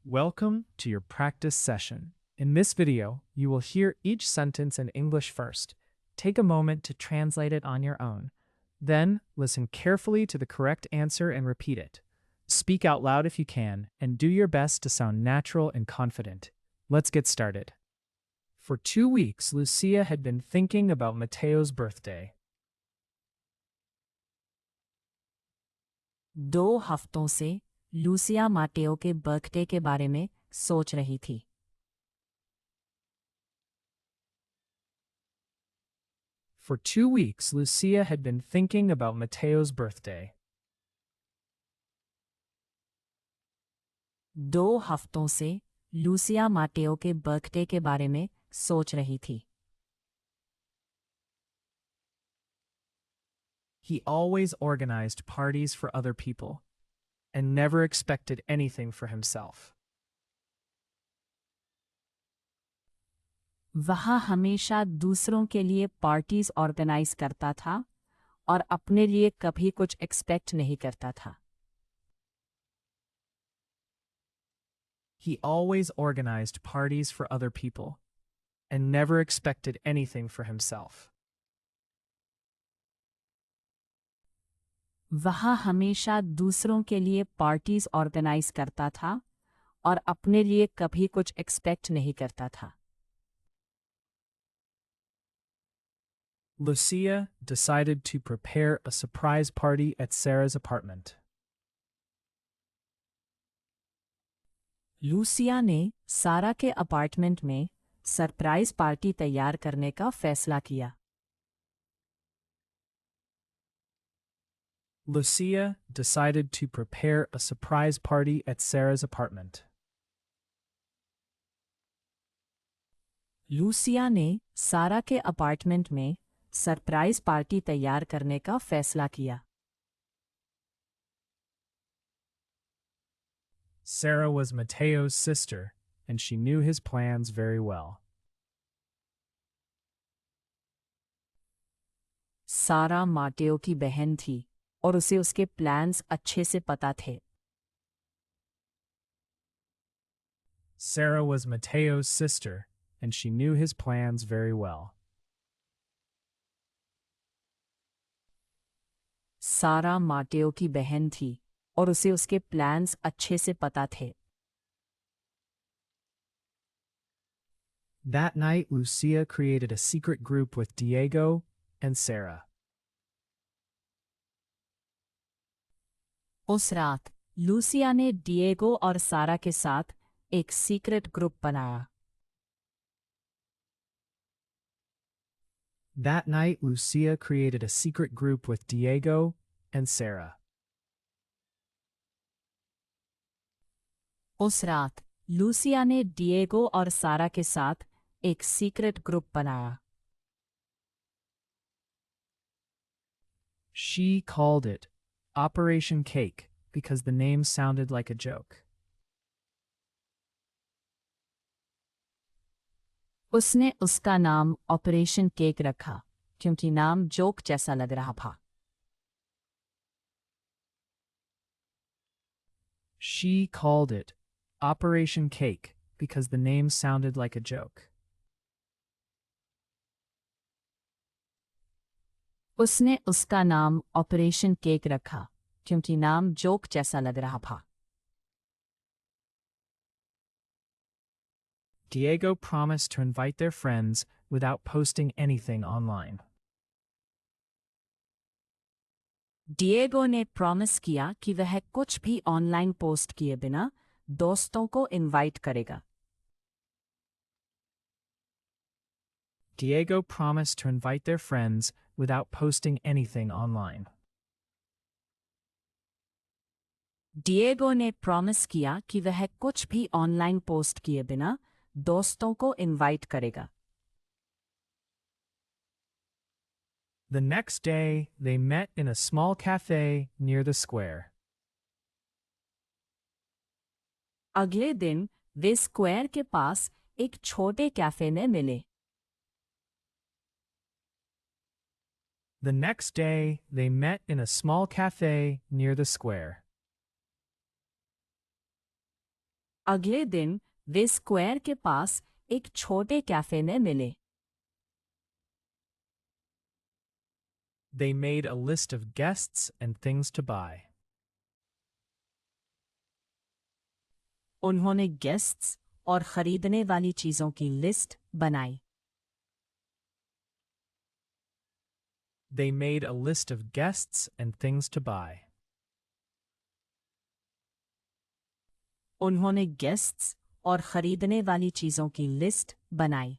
Welcome to your practice session. In this video, you will hear each sentence in English first. Take a moment to translate it on your own. Then, listen carefully to the correct answer and repeat it. Speak out loud if you can, and do your best to sound natural and confident. Let's get started. For 2 weeks, Lucia had been thinking about Mateo's birthday. 2 हफ्तों से Lucia माटेओ के birthday के बारे में सोच रही थी। For 2 weeks, Lucia had been thinking about Mateo's birthday. 2 हफ्तों से लूसिया माटेओ के बर्थडे के बारे में सोच रही थी। He always organized parties for other people and never expected anything for himself. वह हमेशा दूसरों के लिए पार्टीज ऑर्गेनाइज करता था और अपने लिए कभी कुछ एक्सपेक्ट नहीं करता था। He always organized parties for other people and never expected anything for himself. वह हमेशा दूसरों के लिए पार्टीज ऑर्गेनाइज करता था और अपने लिए कभी कुछ एक्सपेक्ट नहीं करता था। Lucia decided to prepare a surprise party at Sarah's apartment. Lucia ने सारा के अपार्टमेंट में सरप्राइज पार्टी तैयार करने का फैसला किया। Lucia decided to prepare a surprise party at Sarah's apartment. Lucia ने सारा के अपार्टमेंट में सरप्राइज पार्टी तैयार करने का फैसला किया। Sarah was Mateo's sister, and she knew his plans very well. सारा माटेओ की बहन थी और उसे उसके प्लान्स अच्छे से पता थे। Sarah was Mateo's sister, and she knew his plans very well. सारा माटेओ की बहन थी और उसे उसके प्लान्स अच्छे से पता थे। That night, Lucia created a secret group with Diego and Sarah. उस रात लूसिया ने डिएगो और सारा के साथ एक सीक्रेट ग्रुप बनाया। That night, Lucia created a secret group with Diego and Sarah. उस रात लूसिया ने डिएगो और सारा के साथ एक सीक्रेट ग्रुप बनाया। She called it Operation Cake because the name sounded like a joke. उसने उसका नाम ऑपरेशन केक रखा क्योंकि नाम जोक जैसा लग रहा था। She called it Operation Cake because the name sounded like a joke. उसने उसका नाम ऑपरेशन केक रखा क्योंकि नाम जोक जैसा लग रहा था। Diego promised to invite their friends without posting anything online. Diego ने प्रॉमिस किया कि वह कुछ भी ऑनलाइन पोस्ट किए बिना दोस्तों को इनवाइट करेगा। Diego promised to invite their friends without posting anything online. Diego ने प्रॉमिस किया कि वह कुछ भी ऑनलाइन पोस्ट किए बिना दोस्तों को इनवाइट करेगा। The next day, they met in a small cafe near the square. अगले दिन वे स्क्वायर के पास एक छोटे कैफे में मिले। The next day, they met in a small cafe near the square. अगले दिन वे स्क्वायर के पास एक छोटे कैफे में मिले। They made a list of guests and things to buy. उन्होंने गेस्ट्स और खरीदने वाली चीजों की लिस्ट बनाई। They made a list of guests and things to buy. उन्होंने गेस्ट्स और खरीदने वाली चीजों की लिस्ट बनाई।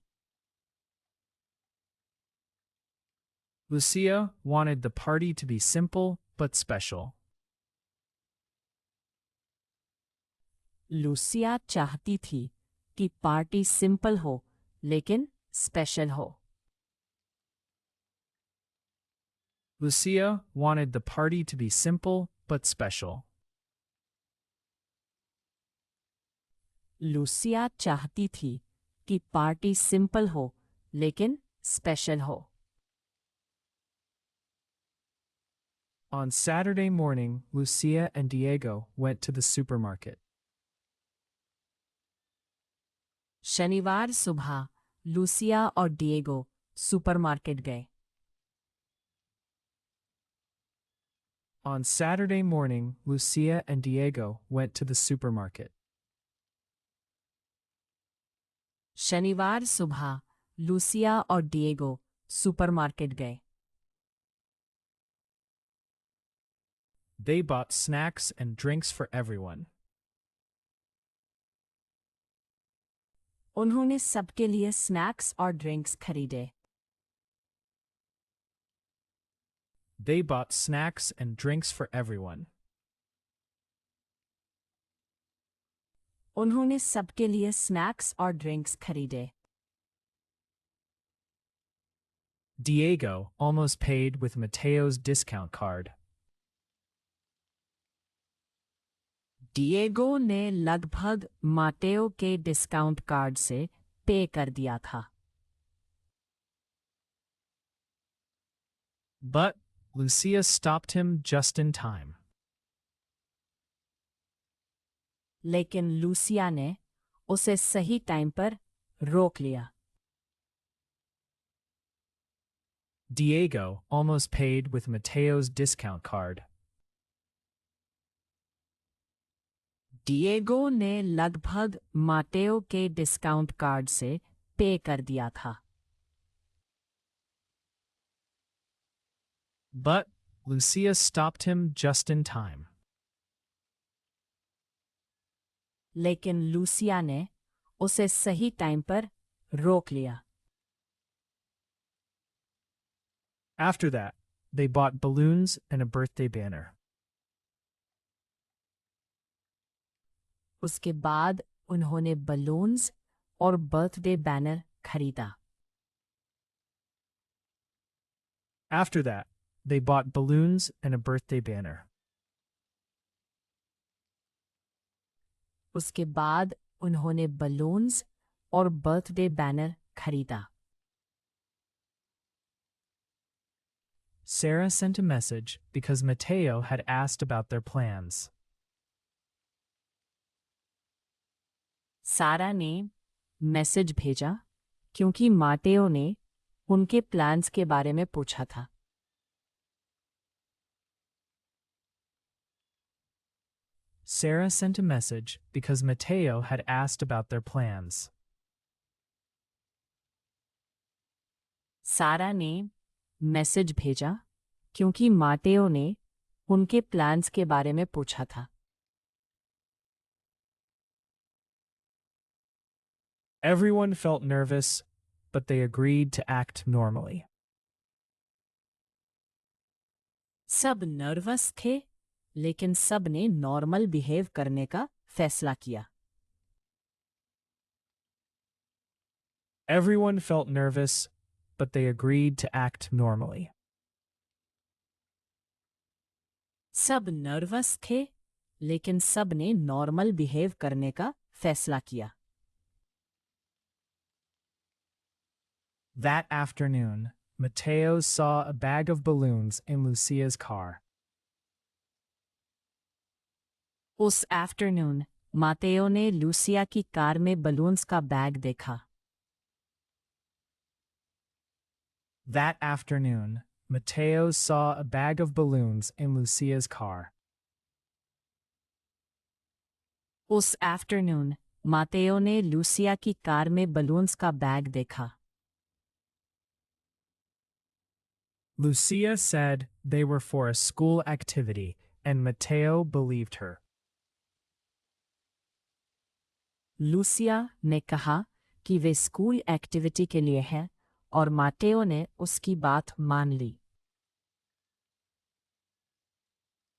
Lucia wanted the party to be simple but special. Lucia चाहती थी कि पार्टी सिंपल हो लेकिन स्पेशल हो। Lucia wanted the party to be simple but special. Lucia चाहती थी कि पार्टी सिंपल हो लेकिन स्पेशल हो। On Saturday morning, Lucia and Diego went to the supermarket. शनिवार सुबह लूसिया और डिएगो सुपरमार्केट गए। On Saturday morning, Lucia and Diego went to the supermarket. शनिवार सुबह लूसिया और डिएगो सुपरमार्केट गए। They bought snacks and drinks for everyone. उन्होंने सबके लिए स्नैक्स और ड्रिंक्स खरीदे। They bought snacks and drinks for everyone. उन्होंने सबके लिए स्नैक्स और ड्रिंक्स खरीदे। Diego almost paid with Mateo's discount card. Diego ने लगभग माटेओ के डिस्काउंट कार्ड से पे कर दिया था। But Lucia stopped him just in time. लेकिन लूसिया ने उसे सही टाइम पर रोक लिया। Diego almost paid with Mateo's discount card. Diego ने लगभग माटेओ के डिस्काउंट कार्ड से पे कर दिया था। But Lucia stopped him just in time. लेकिन लूसिया ने उसे सही टाइम पर रोक लिया। After that, they bought balloons and a birthday banner. उसके बाद उन्होंने बलून्स और बर्थडे बैनर खरीदा। After that, they bought balloons and a birthday banner. उसके बाद उन्होंने बलून्स और बर्थडे बैनर खरीदा। Sarah sent a message because Mateo had asked about their plans. सारा ने मैसेज भेजा क्योंकि माटेओ ने उनके प्लान्स के बारे में पूछा था। Sarah sent a message because Mateo had asked about their plans. सारा ने मैसेज भेजा क्योंकि माटेओ ने उनके प्लान्स के बारे में पूछा था। Everyone felt nervous, but they agreed to act normally. सब नर्वस थे लेकिन सब ने नॉर्मल बिहेव करने का फैसला किया। Everyone felt nervous, but they agreed to act normally. सब नर्वस थे लेकिन सब ने नॉर्मल बिहेव करने का फैसला किया। That afternoon, Mateo saw a bag of balloons in Lucia's car. उस आफ्टरनून मातेओ ने लूसिया की कार में बलून्स का बैग देखा. That afternoon, Mateo saw a bag of balloons in Lucia's car. उस आफ्टरनून मातेओ ने लूसिया की कार में बलून्स का बैग देखा. Lucia said they were for a school activity, and Mateo believed her. Lucia ने कहा कि वे स्कूल एक्टिविटी के लिए हैं और माटेओ ने उसकी बात मान ली.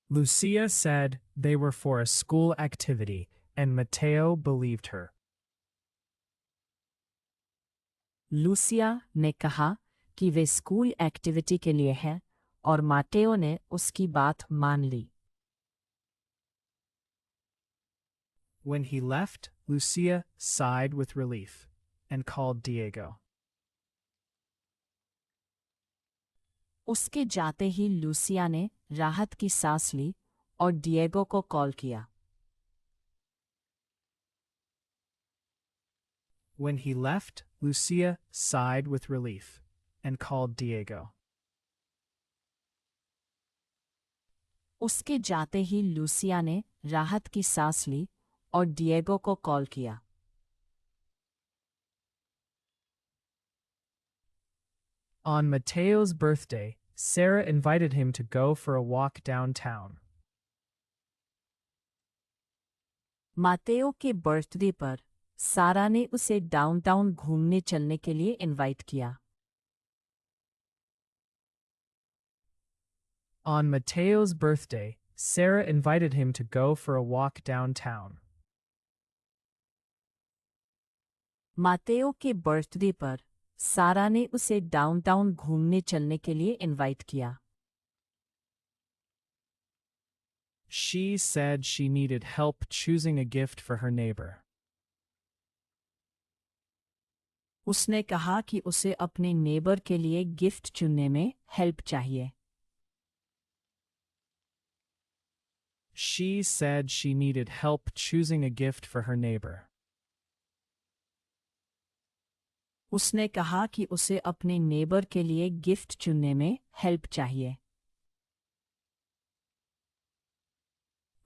Lucia said they were for a school activity, and Mateo believed her. Lucia ने कहा कि वे स्कूल एक्टिविटी के लिए हैं और माटेओ ने उसकी बात मान ली. When he left, Lucia sighed with relief and called Diego. उसके जाते ही लूसिया ने राहत की सांस ली और डिएगो को कॉल किया. When he left, Lucia sighed with relief and called Diego. उसके जाते ही लूसिया ने राहत की सांस ली और डिएगो को कॉल किया. On Mateo's birthday, Sarah invited him to go for a walk downtown. मातेओ के बर्थडे पर सारा ने उसे डाउनटाउन घूमने चलने के लिए इनवाइट किया. On Mateo's birthday, Sarah invited him to go for a walk downtown. मातेओ के बर्थडे पर सारा ने उसे डाउनटाउन घूमने चलने के लिए इनवाइट किया. She said she needed help choosing a gift for her neighbor. उसने कहा कि उसे अपने नेबर के लिए गिफ्ट चुनने में हेल्प चाहिए. She said she needed help choosing a gift for her neighbor. उसने कहा कि उसे अपने नेबर के लिए गिफ्ट चुनने में हेल्प चाहिए.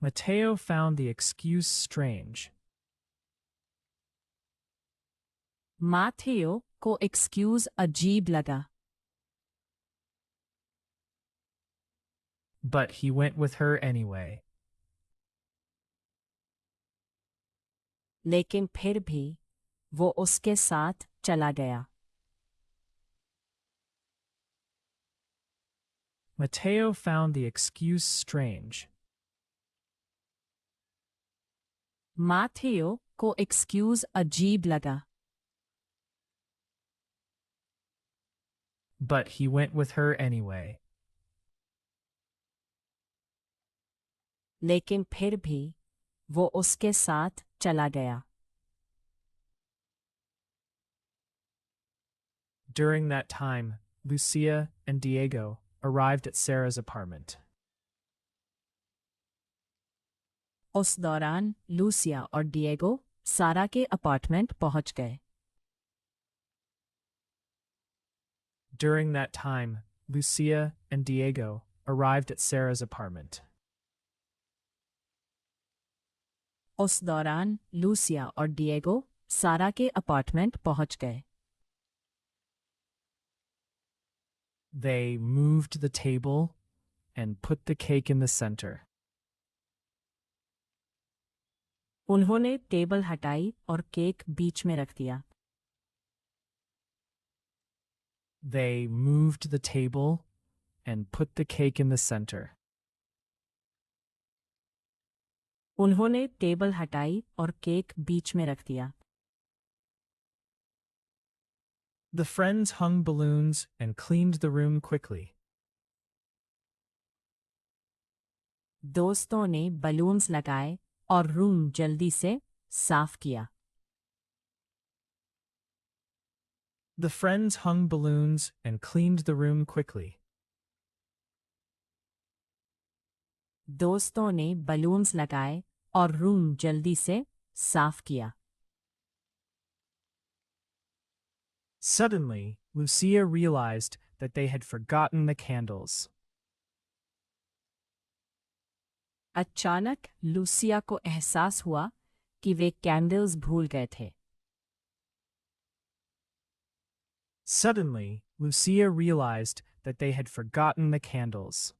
Mateo found the excuse strange. माथेओ को एक्सक्यूज अजीब लगा. But he went with her anyway. लेकिन फिर भी वो उसके साथ चला गया. Mateo found the excuse strange. माथेओ को एक्सक्यूज अजीब लगा. But he went with her anyway. लेकिन फिर भी वो उसके साथ चला गया. During that time, Lucia and Diego arrived at Sarah's apartment. उस दौरान लूसिया और डिएगो सारा के अपार्टमेंट पहुंच गए. During that time, Lucia and Diego arrived at Sarah's apartment. उस दौरान लूसिया और डिएगो सारा के अपार्टमेंट पहुंच गए. They moved the table and put the cake in the center. उन्होंने टेबल हटाई और केक बीच में रख दिया. They moved the table and put the cake in the center. उन्होंने टेबल हटाई और केक बीच में रख दिया. The friends hung balloons and cleaned the room quickly. दोस्तों ने बलून्स लगाए और रूम जल्दी से साफ किया. The friends hung balloons and cleaned the room quickly. दोस्तों ने बलून्स लगाए और रूम जल्दी से साफ किया। Suddenly, Lucia realized that they had forgotten the candles. अचानक लूसिया को एहसास हुआ कि वे कैंडल्स भूल गए थे। Suddenly, Lucia realized that they had forgotten the candles.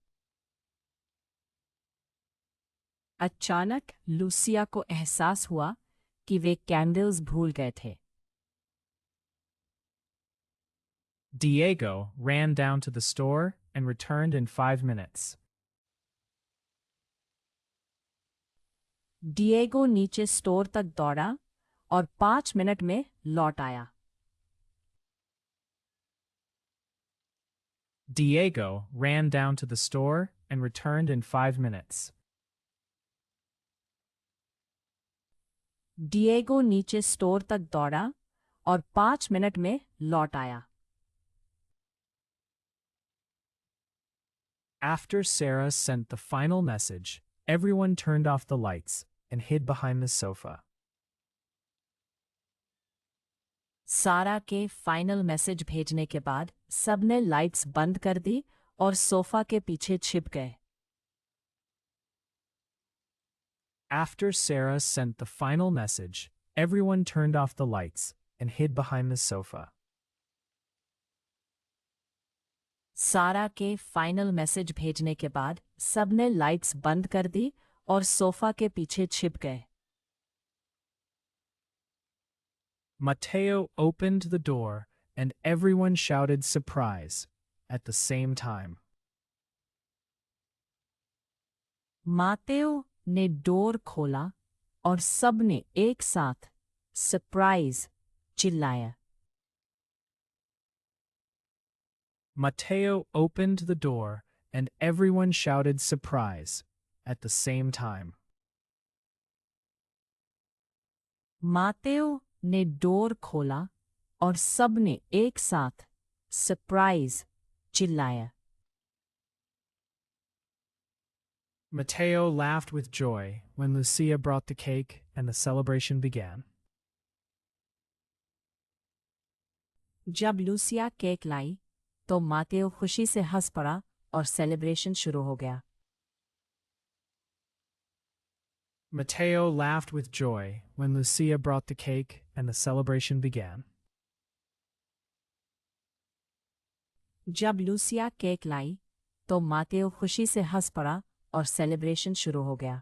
अचानक लूसिया को एहसास हुआ कि वे कैंडल्स भूल गए थे। Diego ran down to the store and returned in 5 minutes. Diego नीचे स्टोर तक दौड़ा और 5 मिनट में लौट आया। Diego ran down to the store and returned in 5 minutes. Diego नीचे स्टोर तक दौड़ा और 5 मिनट में लौट आया। After Sarah sent the final message, everyone turned off the lights and hid behind the sofa. सारा के फाइनल मैसेज भेजने के बाद सबने लाइट्स बंद कर दी और सोफा के पीछे छिप गए। After Sarah sent the final message, everyone turned off the lights and hid behind the sofa. सारा के फाइनल मैसेज भेजने के बाद सबने लाइट्स बंद कर दी और सोफा के पीछे छिप गए। Mateo opened the door and everyone shouted surprise at the same time. मातेओ ने डोर खोला और सबने एक साथ सरप्राइज चिल्लाया। Mateo opened the door and everyone shouted surprise at the same time. मातेओ ने डोर खोला और सबने एक साथ सरप्राइज चिल्लाया। Mateo laughed with joy when Lucia brought the cake and the celebration began. जब लूसिया केक लाई तो मातेओ खुशी से हंस पड़ा और सेलिब्रेशन शुरू हो गया। Mateo laughed with joy when Lucia brought the cake and the celebration began. जब लूसिया केक लाई तो मातेओ खुशी से हंस पड़ा और सेलिब्रेशन शुरू हो गया।